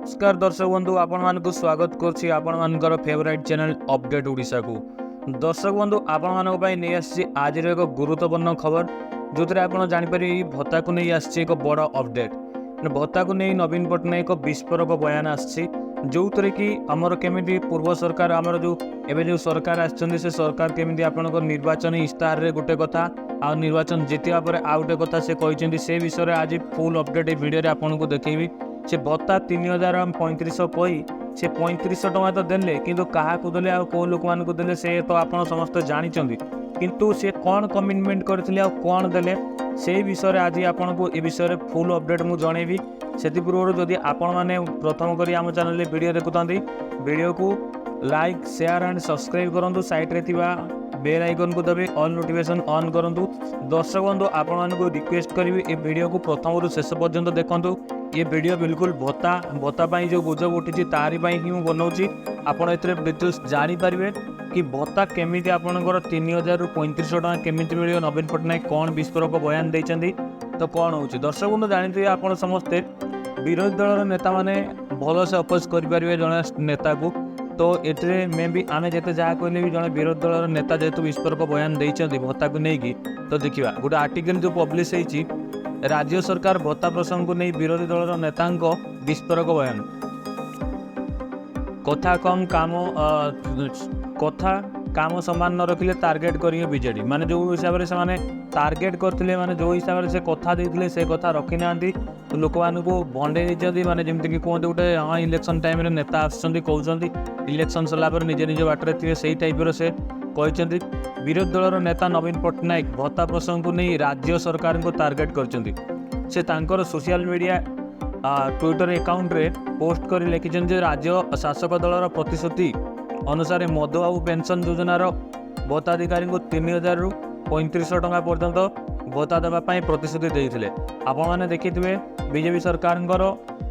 नमस्कार दर्शक बंधु आपण मानक स्वागत करछि आपण मानकर फेवरेट चैनल अपडेट ओडिशा को। दर्शक बंधु आपण मानक पई नै आछि आज एक गुरुत्वपूर्ण खबर जोथरे आपण जानि पारि भत्ता को नै आछि एक बड़ अपडेट। भत्ता को नै नवीन पटनायक विस्फोरक बयान आछि जोथरे कि हमर केमिति पूर्व सरकार हमर जो एबे जो सरकार आछन से सरकार केमिति आपनकर निर्वाचन इस्ताहार रे गोटे कथा आ निर्वाचन जितिया पर आ गोटे कथा से कहिसेंती से विषय रे आज फुल अपडेट ए वीडियो रे आपन को देखैबी। से भत्ता 3035 कही से 35 टଙ୍କା तो देले किंतु कहा देले आ को लोक मान को देले से तो आपण समस्त जानी किंतु से कौन कमिटमेंट करथिले आ कौन देले से विषय रे आज आपन को ए विषय रे फुल अपडेट मु जणेबी। सेति पूर्व जदि आपण माने प्रथम करी हम चैनल रे वीडियो देखुतांती वीडियो को लाइक शेयर एंड सब्सक्राइब करंतु साइड रे थिबा बेल आइकन को दबे ऑल नोटिफिकेशन ऑन करंतु। दर्शक बंधु आपण मान को रिक्वेस्ट करी ए वीडियो को प्रथम रु शेष पर्यंत देखंतु। ये वीडियो बिल्कुल भत्ता पाई जो गुजब उठी तारी पाई ही बनाऊँगी आपड़ ए डिटेल्स जानीपारे कि भत्ता केमी आपंकर 3000 रु 3500 टଙ୍କା केमी मिले नवीन पट्टनायक कौन विस्फोरक बयान देते तो कौन हो दर्शक बंधु जानते आप समस्ते विरोधी दल नेता मैंने भलसे अपोज करेंगे जड़े नेता को तो ये मे भी आम जिते जहाँ कहले भी जड़े विरोधी दल नेता जेहेतु विस्फोरक बयान देते भत्ता को लेकिन तो देखा गोटे आर्टिकल जो पब्लिश होती राज्य सरकार भत्ता प्रसंग को नहीं विरोधी दल नेता विस्फोरक बयान कथा काम समान न रखिले टार्गेट करेंगे बीजेडी माने जो हिसाब से माने टार्गेट करथिले माने जो हिसाब से कथा देथिले से कथा रखी नांती तो लोक मान को भंडे देछंती माने जेमति कि कहते गोटे हाँ इलेक्शन टाइम रे नेता आछंती कहउछंती इलेक्शन सला पर निज निज बाटरे थिबे सेही टाइप रो से कहछंती। विरोधी दलर नेता नवीन पट्टनायक भत्ता प्रसंग को नहीं राज्य सरकार को टार्गेट करछंती से तांकर सोशल मीडिया ट्विटर अकाउंट रे पोस्ट कर लिखिछन जे राज्य शासक दलर प्रतिश्रुति अनुसार मधुबाबू पेंशन योजनार भत्ताधिकारी को 3000 रु 3500 टଙ୍କା पर्यंत भत्ता देवाई प्रतिश्रुति देते आपण मैंने देखिथे बीजेपी सरकार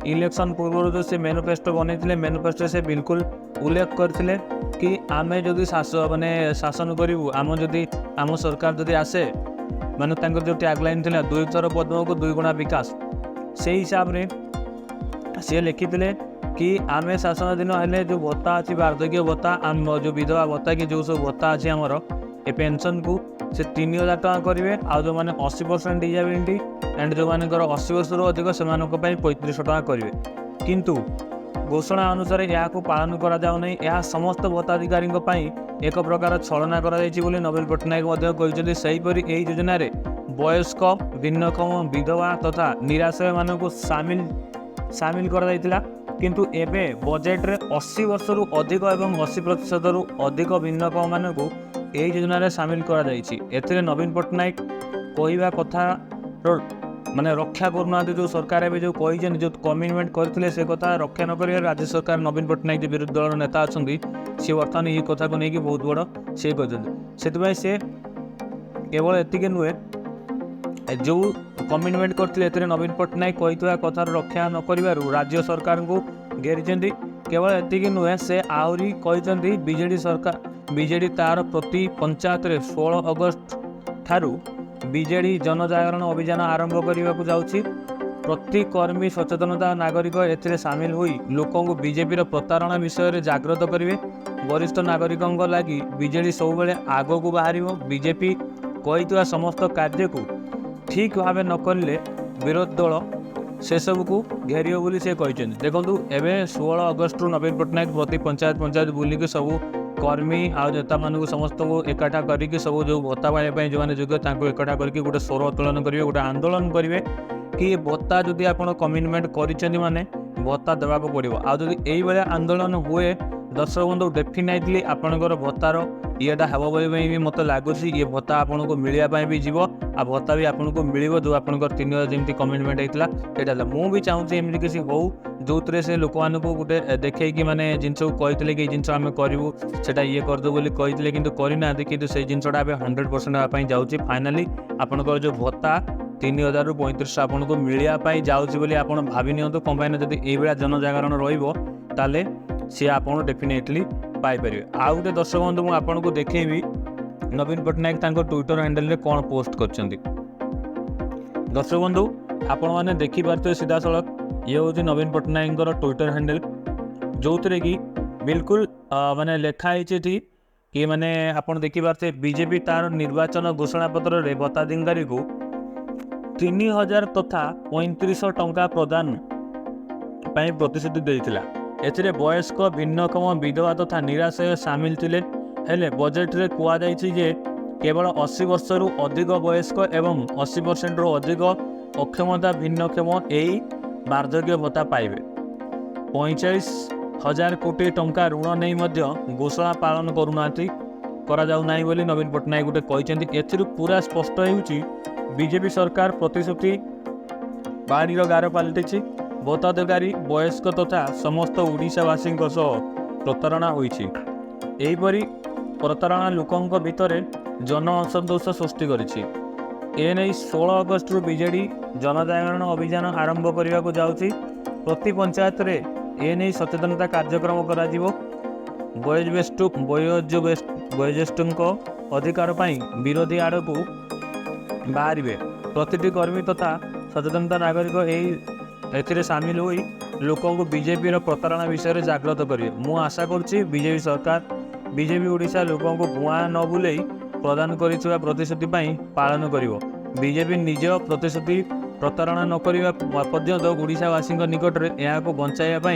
इलेक्शन पूर्व जो से मैनिफेस्टो बनई मैनिफेस्टो से बिल्कुल उल्लेख करते कि आमे जदि माने शासन करूँ आम जदि आम सरकार जदि आसे माने जो टैगलाइन थी 2 थर पद्म को 2 गुणा विकास से हिसाब रे सी लिखिते कि आमे शासन दिन हेले जो भत्ता अच्छी वार्धक्य भत्ता आम जो विधवा भत्ता कि जो सब भत्ता अच्छी आमर ए पेंशन को से 3000 टଙ୍କା करेंगे आ जो मैंने 80% डिजेबिलिटी एंड जो मान 80 वर्ष अधिक से 3500 टଙ୍କା करेंगे किंतु घोषणा अनुसार यह पालन करा जाउ नहीं यह समस्त भत्ताधिकारी एक प्रकार छलना कर नवीन पट्टनायक सेहीपरि यही योजन वयस्क भिन्नक्षम विधवा तथा निराश्रय मानक सामिल कर किंतु एबे बजेट रे 80 वर्ष रु अधिक एवं 80% रु अधिक भिन्नक्षम मानक यही योजन सामिल कर नवीन पट्टनायक कहवा कथा माने रक्षा करना जो सरकार एवं जो कही जो कमिटमेंट करते से कथा रक्षा न कर राज्य सरकार नवीन पट्टनायक जो विरोधी दल नेता अच्छा सी बर्तमान ये कथा को लेकिन बहुत बड़ सी कहते से केवल एति नुहे जो कमिटमेंट करते नवीन पट्टनायक कही कथार रक्षा न कर राज्य सरकार को घेरी केवल एति नुहे से आहरी कहते बीजेडी सरकार बीजेडी तार प्रति पंचायत 16 अगस्त ठारू बीजेडी जनजागरण अभियान आरंभ करने को जाउछि। प्रति कर्मी सचेतनता नागरिक एथिरे सामिल होई लोकों को बीजेपी प्रतारणा विषय रे जागृत करेंगे। वरिष्ठ नागरिकों लगी बीजेडी सब बेले आग को बाहर बीजेपी कही समस्त कार्य को ठीक भाव न कले विरोधी दल से सब को घेरियो बोली से कहते देखो एवं 16 अगस्त नवीन पट्टनायक प्रति पंचायत बुलिक सब कर्मी आ नेता मान समस्त को एकाठा करके सब जो भत्ता पाइबापी जो मैंने योग्य एकाठा करके गोटे स्वर उत्तोलन करेंगे गोटे आंदोलन करेंगे कि भत्ता जदि आप कमिटमेंट कर माने भत्ता देवाक पड़ो आदि यही आंदोलन हुए दर्शक बंधु डेफिनेटली आपणकर भत्तार येटा हे भी मत लगुच ये भत्ता आपन को मिलवाई भी जीव आ भत्ता भी आपन को मिल जो आपंकर 3000 जमी कमिटमेंट होता है मुझे चाहूँगी एमती किसी हो जो थे से लोक मानक गोटे देखे कि माने जिनस कहते कि जिन आम करूँ से ये करदे बोली कहते कि करना कि से जिनसा 100% हाँपाई जाऊँगी फाइनाली आपंकर जो भत्ता 3000 रु 3500 आपन को मिलवाई जाऊँगी आप भावी नियंतु कंपाइन जब ये जनजागरण रही सी आप डेफिनेटली पाइपर। आउ गोटे दर्शक बंधु मुझे आपको देखी नवीन पट्टनायक ट्विटर हैंडल रे कौन पोस्ट कर दर्शक बंधु आपण मैंने देखिपारे सीधा सड़क ये हूँ नवीन पट्टनायक ट्विटर हैंडल जो थे कि बिल्कुल माने लिखाई कि माने आपन देखि पारे बीजेपी तार निर्वाचन घोषणा पत्र रे भत्ताधिकारी को 3000 तथा 3500 टंका प्रदान पाई प्रतिश्रुति देइथिला। एथिरे वयस्क भिन्नक्षम विधवा तथा निराश्रय सामिल थिले। हेले बजेट रे कुआ जाइछि जे केवल 80 वर्ष रु अधिक वयस्क एवं 80% रु अधिक अक्षमता भिन्नक्षम एई वार्धक्य भत्ता पाइबे। 45,000 कोटी टंका ऋण नहीं मध्य घोषणा पालन करुनाथी करा जाउ नाही बोली नवीन पट्टनायक गोटे कहते। एथिरु पूरा स्पष्ट होउछि बीजेपी सरकार प्रतिश्रुति बाड़ीर गार पलटिछि। भत्ताधिकारी वयस्क तथा समस्त ओडिशावासी प्रतारणा होइछि। एहिपरि प्रतारणा लोकंक भितर जन असंतोष सृष्टि करिछि। एने 16 अगस्त रु बीजेडी जनजागरण अभियान आरंभ करने को जाउछि। प्रति पंचायत रे एने सचेतनता कार्यक्रम करा जिवो। वयोज्येष्ठ अधिकार पाई विरोधी आड़ को बाहर प्रतिटी कर्मी तथा सचेतनता नागरिक एथिरे सामिल होई लोकों को बीजेपी रो प्रतारणा विषय जागृत करिवे। मु आशा करुच्ची बीजेपी सरकार बीजेपी ओडिशा लोकों को भुआ न बुलाई प्रदान करिଥିବା प्रतिश्रुति पालन करिवो। बीजेपी निज प्रतिश्रुति प्रतारणा न करिवा पर्यंत ओडिशावासी निकट में यहाँ को बचाइवा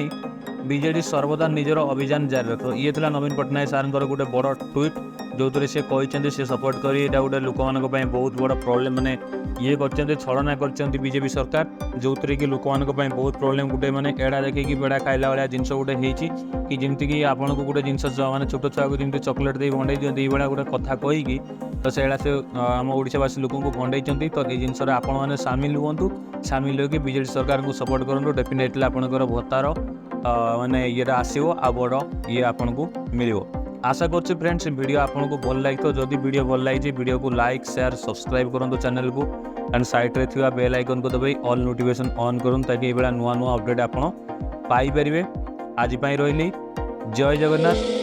बीजेडी सर्वदा निजर अभियान जारी रख। ये था नवीन पट्टनायक सार गोटे बड़ ट्वीट जो सी कहते से सपोर्ट करी गोटे लोक बहुत बड़ प्रोब्लेम माने ये कर छलना कर बीजेपी सरकार जो थे कि लोक बहुत प्रोब्लेम गोटे मैंने एड़ा देखिए बेड़ा खाइला भाया जिनस गोटे कि जमीक आपन को गोटे जिनस मैंने छोट छुआ को जमी चॉकलेट दे भंडे दिखती ये गोटे कथा कहीकि तो से आम ओडिशावासी लोक भंडे तो ये जिनस आपण मैंने सामिल हूँ सामिल होकर बीजेडी सरकार को सपोर्ट करूँ। डेफिनेटली आपंकर भत्तार माने ये आसो आ बड़ ये आपन को मिल। आशा करछि फ्रेंड्स वीडियो आपन को भल लगे तो जदि वीडियो भल लगी वीडियो को लाइक शेयर सब्सक्राइब करूँ चैनल को एंड साइड रे थिवा बेल आइकन को दबाई ऑल नोटिफिकेशन ऑन करूँ ताकि ये नुआ नुआ अपडेट आपन पाई परिबे। आज पई रहिली जय जगन्नाथ।